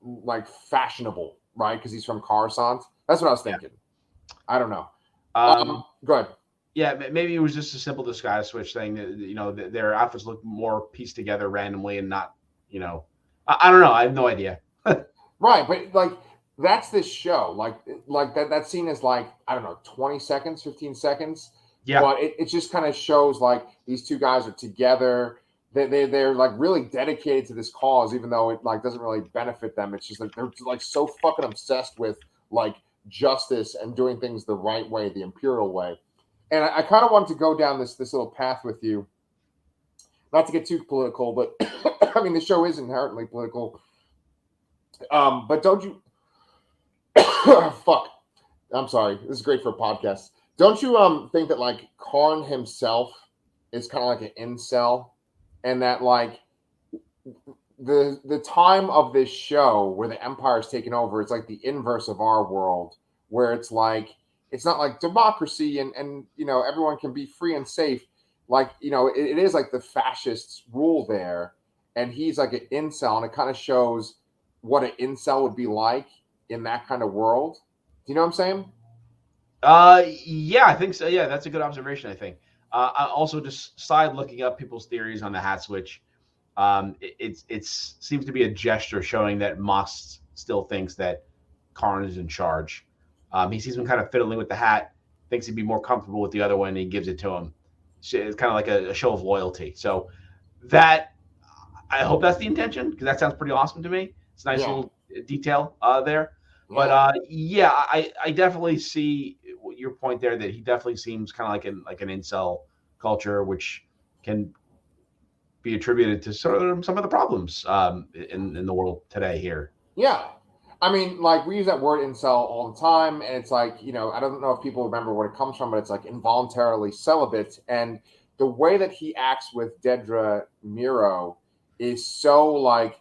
like fashionable, right? Because he's from Coruscant. That's what I was thinking. Yeah. I don't know. Go ahead. Yeah, maybe it was just a simple disguise switch thing. That, their outfits look more pieced together randomly and not, I don't know. I have no idea. Right, but like that's this show. Like that scene is like, I don't know, 20 seconds, 15 seconds. Yeah. But it just kind of shows like these two guys are together. They're like really dedicated to this cause, even though it like doesn't really benefit them. It's just like they're like so fucking obsessed with like justice and doing things the right way, the imperial way. And I kind of wanted to go down this little path with you, not to get too political, but I mean the show is inherently political. But don't you? Fuck. I'm sorry. This is great for a podcast. Don't you think that like Karn himself is kind of like an incel, and that like the time of this show where the Empire is taking over, it's like the inverse of our world, where it's like it's not like democracy and everyone can be free and safe. Like it is like the fascists rule there, and he's like an incel, and it kind of shows what an incel would be like in that kind of world. Do you know what I'm saying? Yeah, I think so. Yeah, that's a good observation. I think. I also just side looking up people's theories on the hat switch. It seems to be a gesture showing that Moss still thinks that Karn is in charge. He sees him kind of fiddling with the hat, thinks he'd be more comfortable with the other one, and he gives it to him. It's kind of like a show of loyalty. So that I hope that's the intention, because that sounds pretty awesome to me. It's a nice little detail there. But I definitely see your point there that he definitely seems kind of like an incel culture, which can be attributed to sort of some of the problems in the world today here. Yeah. I mean, like we use that word incel all the time, and it's like, I don't know if people remember where it comes from, but it's like involuntarily celibate. And the way that he acts with Dedra Miro is so like,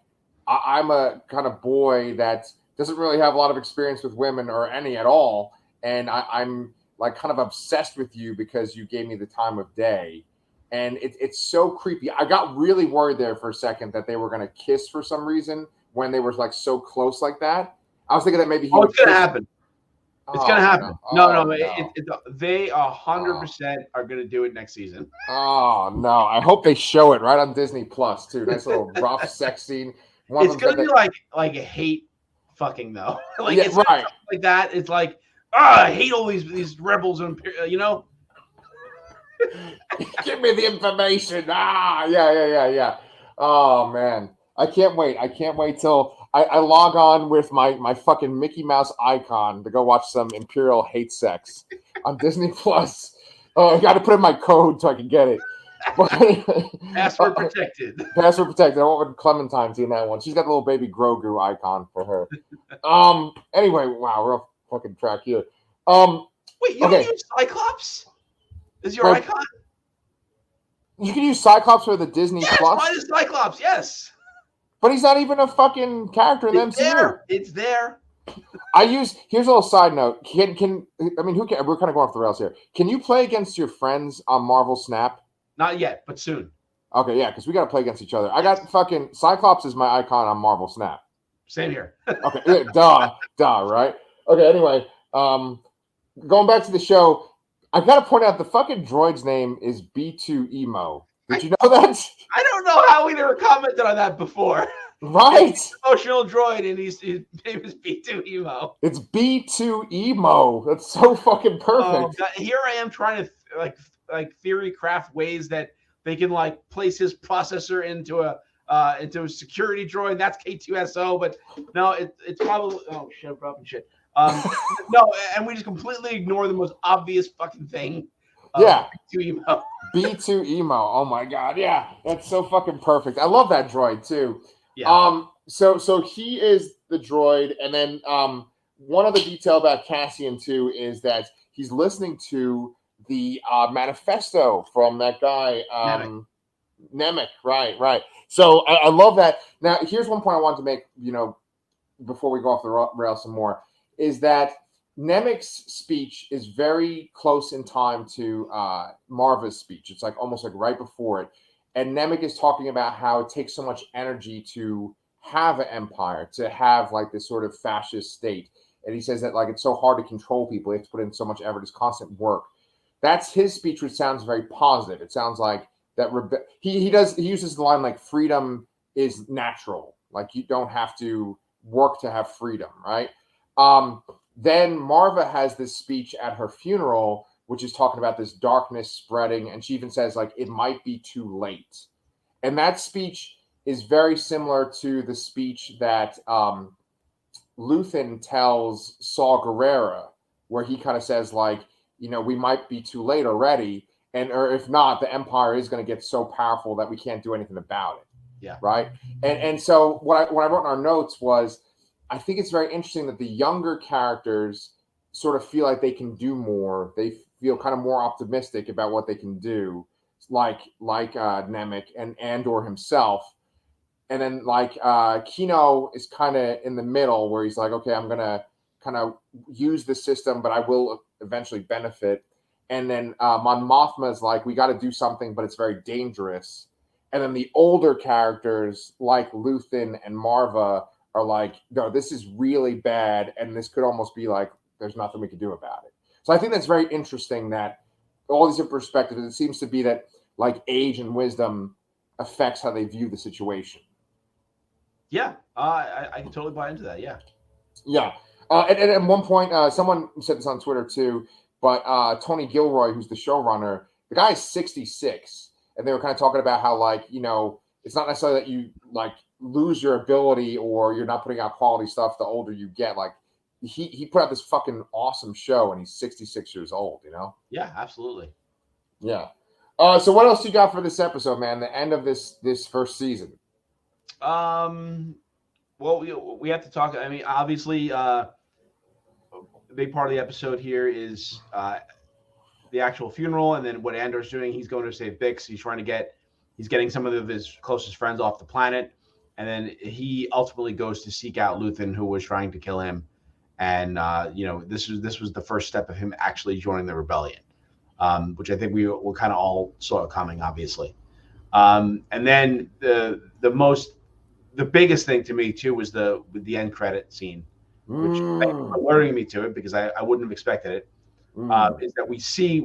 I'm a kind of boy that doesn't really have a lot of experience with women or any at all. And I'm like kind of obsessed with you because you gave me the time of day. And it's so creepy. I got really worried there for a second that they were going to kiss for some reason when they were like so close like that. I was thinking that maybe it's going to happen. It's going to happen. No. They 100% are going to do it next season. Oh, no. I hope they show it right on Disney Plus, too. Nice little rough sex scene. It's going to be like a hate fucking, though. It's right. Like that. It's like, I hate all these rebels and, Give me the information. Yeah. Oh, man. I can't wait. I can't wait till I log on with my fucking Mickey Mouse icon to go watch some Imperial hate sex on Disney Plus. Oh, I got to put in my code so I can get it. Password protected. Password protected. I want Clementine seeing that one. She's got the little baby Grogu icon for her. Anyway, wow, we're off fucking track here. Wait, you don't use Cyclops? Is your icon? You can use Cyclops for the Disney Plus. Mine is Cyclops. Yes. But he's not even a fucking character in the MCU. It's there. Here's a little side note. Who can we're kind of going off the rails here. Can you play against your friends on Marvel Snap? Not yet, but soon. Okay, yeah, because we got to play against each other. I got fucking Cyclops is my icon on Marvel Snap. Same here. Okay, duh, right? Okay, anyway, going back to the show, I got to point out the fucking droid's name is B2 Emo. Did you know that? I don't know how we never commented on that before. Right. Emotional droid, and his name is B2 Emo. It's B2 Emo. That's so fucking perfect. Here I am trying to like theory craft ways that they can like place his processor into a security droid. That's K2SO, but no, it's probably shit. No, and we just completely ignore the most obvious fucking thing. B2 Emo. B2 Emo. Oh my god, yeah, that's so fucking perfect. I love that droid too. Yeah. So he is the droid, and then one other detail about Cassian too is that he's listening to the manifesto from that guy Nemec. Right. So I love that. Now, here's one point I wanted to make. Before we go off the rails some more, is that Nemec's speech is very close in time to Marva's speech. It's like almost like right before it. And Nemec is talking about how it takes so much energy to have an empire, to have like this sort of fascist state. And he says that like it's so hard to control people. You have to put in so much effort. It's constant work. That's his speech, which sounds very positive. It sounds like that he uses the line like freedom is natural. Like you don't have to work to have freedom, right? Then Marva has this speech at her funeral, which is talking about this darkness spreading. And she even says, like, it might be too late. And that speech is very similar to the speech that Luthen tells Saw Gerrera, where he kind of says like, we might be too late already, or if not, the Empire is going to get so powerful that we can't do anything about it. Yeah. Right. And so what I wrote in our notes was, I think it's very interesting that the younger characters sort of feel like they can do more. They feel kind of more optimistic about what they can do, like Nemec and Andor himself. And then Kino is kind of in the middle where he's like, okay, I'm going to kind of use the system, but I will eventually benefit. And then Mon Mothma is like, we got to do something, but it's very dangerous. And then the older characters like Luthen and Marva are like, no, this is really bad. And this could almost be like, there's nothing we can do about it. So I think that's very interesting that all these different perspectives, it seems to be that like age and wisdom affects how they view the situation. Yeah, I can totally buy into that. Yeah. Yeah. And at one point, someone said this on Twitter too, but Tony Gilroy, who's the showrunner, the guy is 66. And they were kind of talking about how, like, it's not necessarily that you like lose your ability or you're not putting out quality stuff the older you get. Like he put out this fucking awesome show and he's 66 years old, Yeah, absolutely. Yeah. So what else you got for this episode, man? The end of this first season. Well, we have to talk. I mean, obviously, a big part of the episode here is the actual funeral, and then what Andor's doing. He's going to save Bix. He's getting some of his closest friends off the planet, and then he ultimately goes to seek out Luthen, who was trying to kill him. And this was the first step of him actually joining the rebellion, which I think we kind of all saw it coming, obviously. And then the biggest thing to me too was the end credit scene, which thank you for alerting me to it because I wouldn't have expected it. Is that we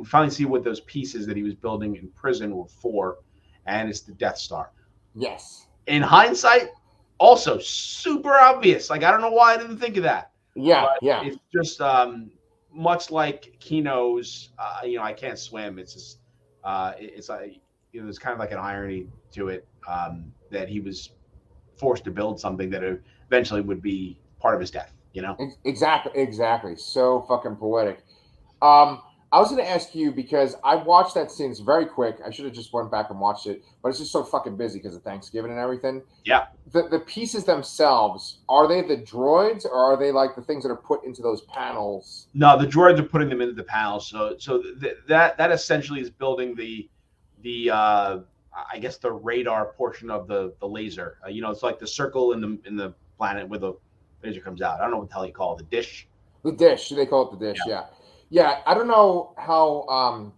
finally see what those pieces that he was building in prison were for, and it's the Death Star. Yes. In hindsight, also super obvious. Like I don't know why I didn't think of that. Yeah, but yeah. It's just much like Kino's. I can't swim. It's just it's like there's kind of like an irony to it that he was forced to build something that eventually would be part of his death. Exactly. So fucking poetic. I was going to ask you because I watched that scene. It's very quick. I should have just went back and watched it, but it's just so fucking busy because of Thanksgiving and everything. Yeah. The pieces themselves, are they the droids or are they like the things that are put into those panels? No, the droids are putting them into the panels. So that essentially is building the I guess the radar portion of the laser. It's like the circle in the planet where the laser comes out. I don't know what the hell you call it. The dish. The dish. They call it the dish. Yeah. Yeah, I don't know how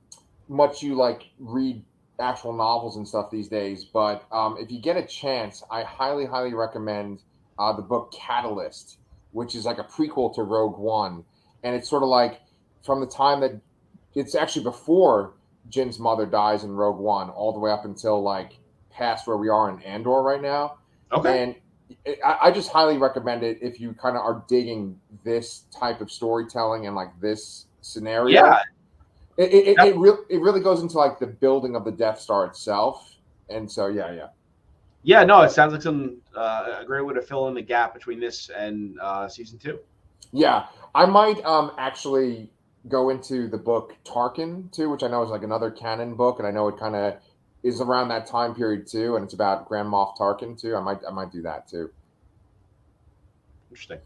much you like read actual novels and stuff these days, but if you get a chance, I highly, highly recommend the book Catalyst, which is like a prequel to Rogue One, and it's sort of like from the time that it's actually before Jin's mother dies in Rogue One, all the way up until like past where we are in Andor right now. Okay. And I just highly recommend it if you kind of are digging this type of storytelling and like this scenario. Yeah, it really goes into like the building of the Death Star itself, and so yeah. No, it sounds like a great way to fill in the gap between this and season 2. Yeah, I might actually go into the book Tarkin too, which I know is like another canon book, and I know it kind of is around that time period too, and it's about Grand Moff Tarkin too. I might do that too. Interesting.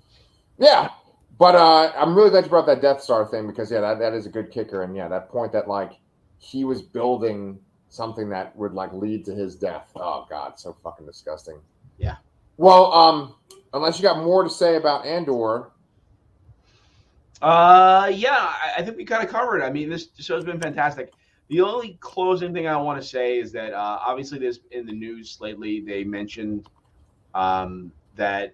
Yeah. But I'm really glad you brought that Death Star thing because, that is a good kicker. And, that point that, like, he was building something that would, like, lead to his death. Oh, God, so fucking disgusting. Yeah. Well, unless you got more to say about Andor. I think we kind of covered it. I mean, this show's been fantastic. The only closing thing I want to say is that, obviously, there's in the news lately, they mentioned that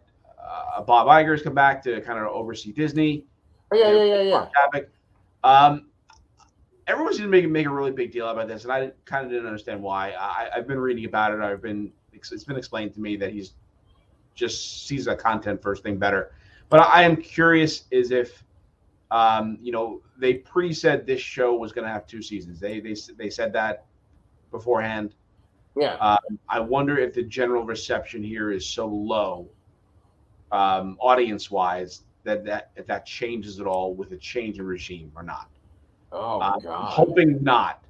Bob Iger's come back to kind of oversee Disney. Oh, yeah. Everyone's going to make a really big deal about this, and I didn't understand why. I've been reading about it. It's been explained to me that he's just sees the content first thing better. But I am curious is if, they pre-said this show was going to have 2 seasons. They said that beforehand. Yeah. I wonder if the general reception here is so low audience wise, that if that changes at all with a change in regime or not. Oh I'm God. hoping not,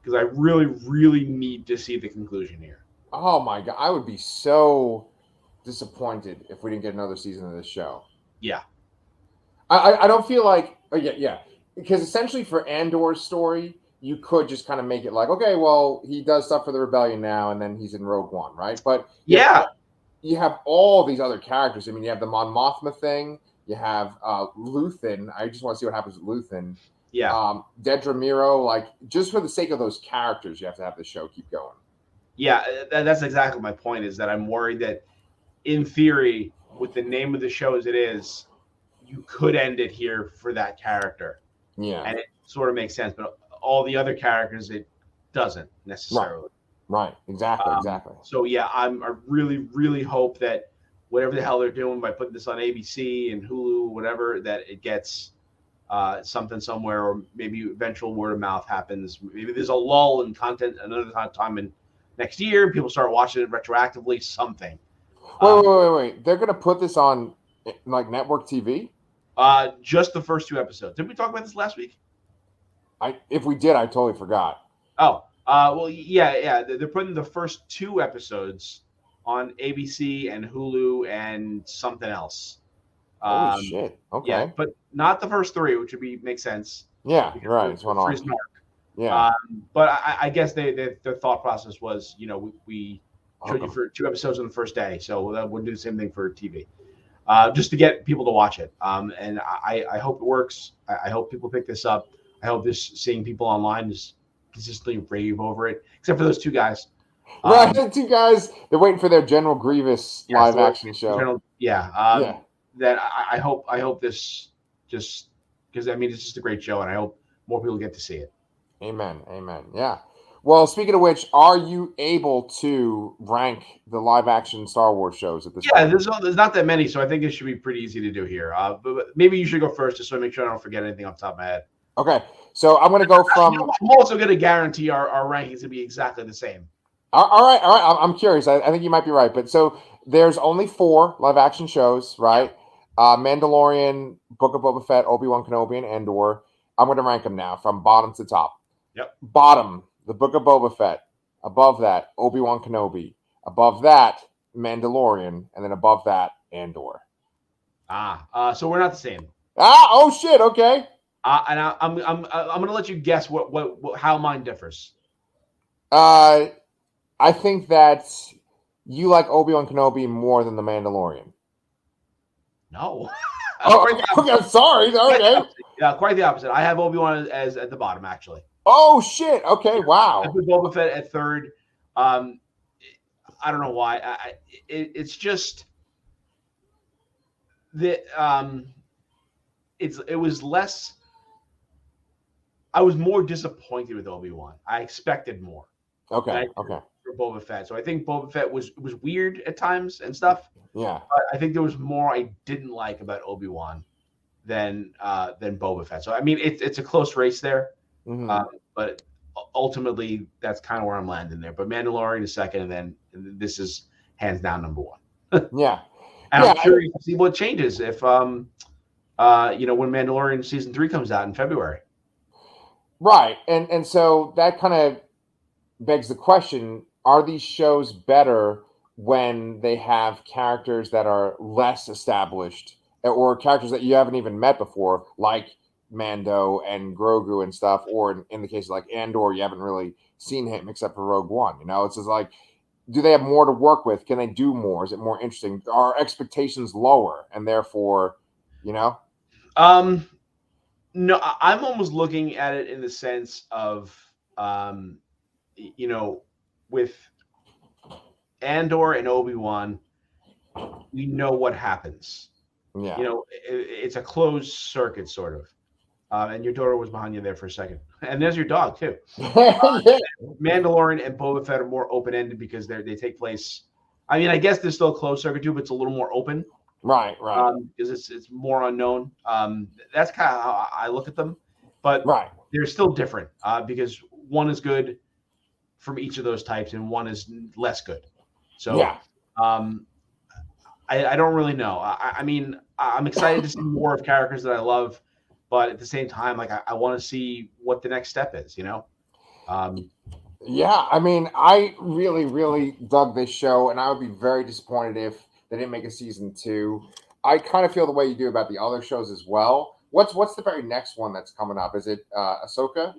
because I really, really need to see the conclusion here. Oh my God. I would be so disappointed if we didn't get another season of this show. Yeah. I don't feel like yeah, because essentially for Andor's story, you could just kind of make it like, okay, well, he does stuff for the rebellion now, and then he's in Rogue One, right? But Yeah. you have all these other characters. I mean, you have the Mon Mothma thing. You have Luthen. I just want to see what happens with Luthen. Yeah. Dedra Miro. Like, just for the sake of those characters, you have to have the show keep going. Yeah. That's exactly my point, is that I'm worried that, in theory, with the name of the show as it is, you could end it here for that character. Yeah. And it sort of makes sense. But all the other characters, it doesn't necessarily. Right. Exactly. So, yeah, I really, really hope that whatever the hell they're doing by putting this on ABC and Hulu, whatever, that it gets something somewhere, or maybe eventual word of mouth happens. Maybe there's a lull in content another time in next year. People start watching it retroactively, something. Wait. They're going to put this on like network TV? Just the first 2 episodes. Did we talk about this last week? If we did, I totally forgot. Oh, well, yeah. They're putting the first 2 episodes on ABC and Hulu and something else. Holy shit! Okay. Yeah, but not the first 3, which would make sense. Yeah, you're right. It's one arc. Yeah. But I guess their thought process was, we showed you for 2 episodes on the first day, so we'll do the same thing for TV. Just to get people to watch it. And I hope it works. I hope people pick this up. I hope seeing people online just consistently rave over it, except for those 2 guys. Right, the 2 guys, they're waiting for their General Grievous live action show. That I hope this just, because I mean, it's just a great show, and I hope more people get to see it. Amen. Yeah. Well, speaking of which, are you able to rank the live action Star Wars shows at this point? Yeah, there's not that many, so I think it should be pretty easy to do here. But maybe you should go first, just so I make sure I don't forget anything off the top of my head. Okay, so I'm going to go from. I'm also going to guarantee our rankings to be exactly the same. All right. I'm curious. I think you might be right, but so there's only 4 live action shows, right? Mandalorian, Book of Boba Fett, Obi-Wan Kenobi, and Andor. I'm going to rank them now from bottom to top. Yep. Bottom, the Book of Boba Fett. Above that, Obi-Wan Kenobi. Above that, Mandalorian, and then above that, Andor. So we're not the same. Oh shit. Okay. And I'm going to let you guess how mine differs. I think that you like Obi-Wan Kenobi more than the Mandalorian. No. Okay, I'm sorry. Okay. Yeah, quite the opposite. I have Obi-Wan as at the bottom, actually. Oh shit. Okay. Wow. I put Boba Fett at 3rd. I don't know why. It's just that it was less. I was more disappointed with Obi-Wan. I expected more. Okay. For Boba Fett. So I think Boba Fett was weird at times and stuff. Yeah. But I think there was more I didn't like about Obi-Wan than Boba Fett. So I mean, it's a close race there. Mm-hmm. But ultimately, that's kind of where I'm landing there. But Mandalorian is 2nd, and then this is hands down number 1. Yeah. And I'm curious to see what changes if when Mandalorian season 3 comes out in February. Right. And so that kind of begs the question, are these shows better when they have characters that are less established or characters that you haven't even met before, like Mando and Grogu and stuff, or in the case of like Andor, you haven't really seen him except for Rogue One. It's just like, do they have more to work with? Can they do more? Is it more interesting? Are expectations lower? And therefore, No, I'm almost looking at it in the sense of, with Andor and Obi-Wan, we know what happens. Yeah. It's a closed circuit, sort of. And your daughter was behind you there for a second. And there's your dog, too. Mandalorian and Boba Fett are more open-ended because they take place. I mean, I guess there's still a closed circuit, too, but it's a little more open. Right. Because it's more unknown. That's kind of how I look at them. But they're still different because one is good from each of those types and one is less good. So, I don't really know. I mean, I'm excited to see more of characters that I love, but at the same time, like I want to see what the next step is. Yeah, I mean, I really, really dug this show, and I would be very disappointed if they didn't make a season 2. I kind of feel the way you do about the other shows as well. What's the very next one that's coming up? Is it Ahsoka?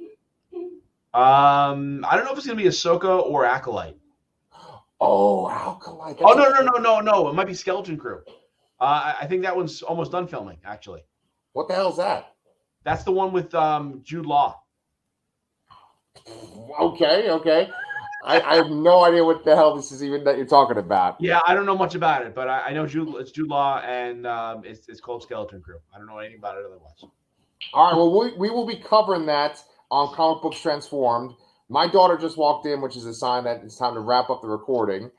I don't know if it's gonna be Ahsoka or Acolyte. Oh, Alkalite. Oh That's no a no no no no! It might be Skeleton Crew. I think that one's almost done filming. Actually, what the hell is that? that's the one with Jude Law. Okay. I have no idea what the hell this is even that you're talking about. Yeah, I don't know much about it, but I know it's Jude Law, and it's called Skeleton Crew. I don't know anything about it otherwise. All right, well, we will be covering that on Comic Books Transformed. My daughter just walked in, which is a sign that it's time to wrap up the recording.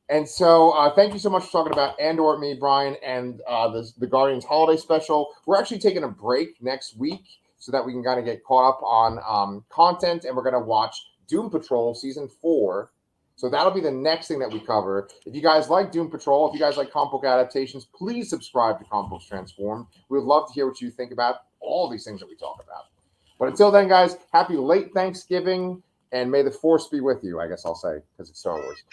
And so thank you so much for talking about Andor with me, Brian, and the Guardians Holiday Special. We're actually taking a break next week so that we can kind of get caught up on content, and we're going to watch Doom Patrol Season 4. So that'll be the next thing that we cover. If you guys like Doom Patrol, if you guys like comic book adaptations, please subscribe to Comic Books Transformed. We would love to hear what you think about all these things that we talk about. But until then, guys, happy late Thanksgiving, and may the Force be with you, I guess I'll say, because it's Star Wars.